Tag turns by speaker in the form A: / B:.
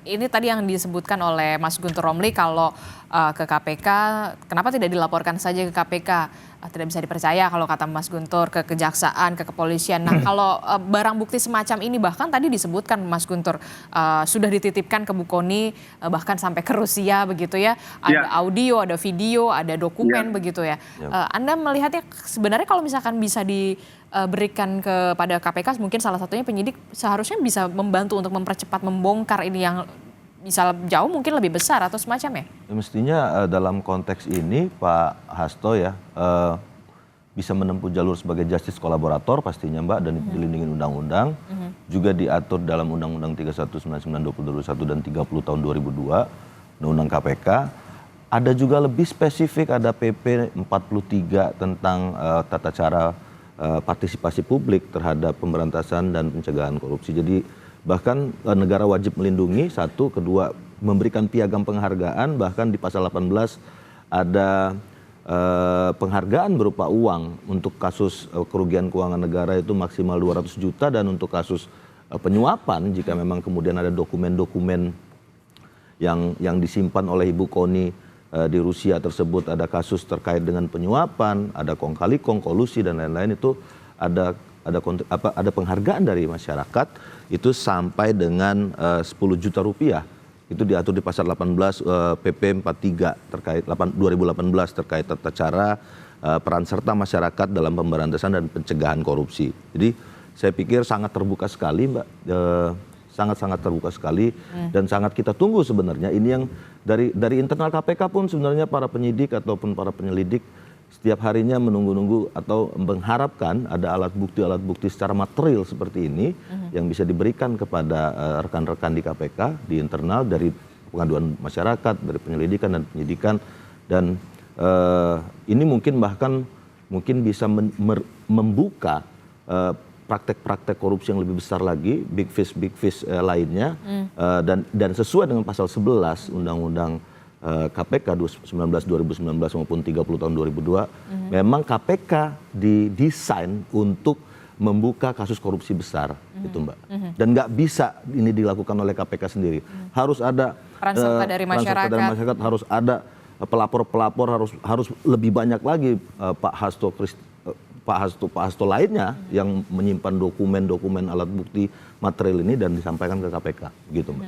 A: Ini tadi yang disebutkan oleh Mas Guntur Romli kalau ke KPK, kenapa tidak dilaporkan saja ke KPK? Tidak bisa dipercaya kalau kata Mas Guntur, ke kejaksaan, ke kepolisian. Nah, kalau barang bukti semacam ini bahkan tadi disebutkan Mas Guntur sudah dititipkan ke Bukoni, bahkan sampai ke Rusia begitu ya. Ada audio, ada video, ada dokumen begitu ya. Anda melihatnya sebenarnya kalau misalkan bisa diberikan kepada KPK, mungkin salah satunya penyidik seharusnya bisa membantu untuk mempercepat membongkar ini yang bisa jauh mungkin lebih besar atau semacamnya?
B: Mestinya dalam konteks ini Pak Hasto ya bisa menempuh jalur sebagai justice kolaborator pastinya Mbak, dan dilindungi undang-undang. Juga diatur dalam Undang-Undang 3199/2021 dan 30 tahun 2002 Undang-Undang KPK. Ada juga lebih spesifik, ada PP 43 tentang tata cara partisipasi publik terhadap pemberantasan dan pencegahan korupsi. Jadi bahkan negara wajib melindungi, satu, kedua memberikan piagam penghargaan, bahkan di pasal 18 ada penghargaan berupa uang untuk kasus kerugian keuangan negara itu maksimal 200 juta, dan untuk kasus penyuapan jika memang kemudian ada dokumen-dokumen yang disimpan oleh Ibu Koni di Rusia tersebut, ada kasus terkait dengan penyuapan, ada kong kali kong, kolusi dan lain-lain, itu ada penghargaan dari masyarakat itu sampai dengan 10 juta rupiah. Itu diatur di pasal 18 PP 43 terkait 2018 terkait tata cara peran serta masyarakat dalam pemberantasan dan pencegahan korupsi. Jadi saya pikir sangat terbuka sekali Mbak, sangat-sangat terbuka sekali, dan sangat kita tunggu sebenarnya. Ini yang dari internal KPK pun sebenarnya para penyidik ataupun para penyelidik setiap harinya menunggu-nunggu atau mengharapkan ada alat bukti secara material seperti ini yang bisa diberikan kepada rekan-rekan di KPK, di internal, dari pengaduan masyarakat, dari penyelidikan dan penyidikan. Dan ini mungkin bisa membuka praktek-praktek korupsi yang lebih besar lagi, big fish lainnya, dan sesuai dengan pasal 11 Undang-Undang KPK 2019 maupun 30 tahun 2002, memang KPK didesain untuk membuka kasus korupsi besar, gitu Mbak. Dan nggak bisa ini dilakukan oleh KPK sendiri. Harus ada
A: peran serta dari masyarakat,
B: harus ada pelapor-pelapor, harus lebih banyak lagi Pak Hasto lainnya yang menyimpan dokumen-dokumen alat bukti material ini dan disampaikan ke KPK, gitu Mbak.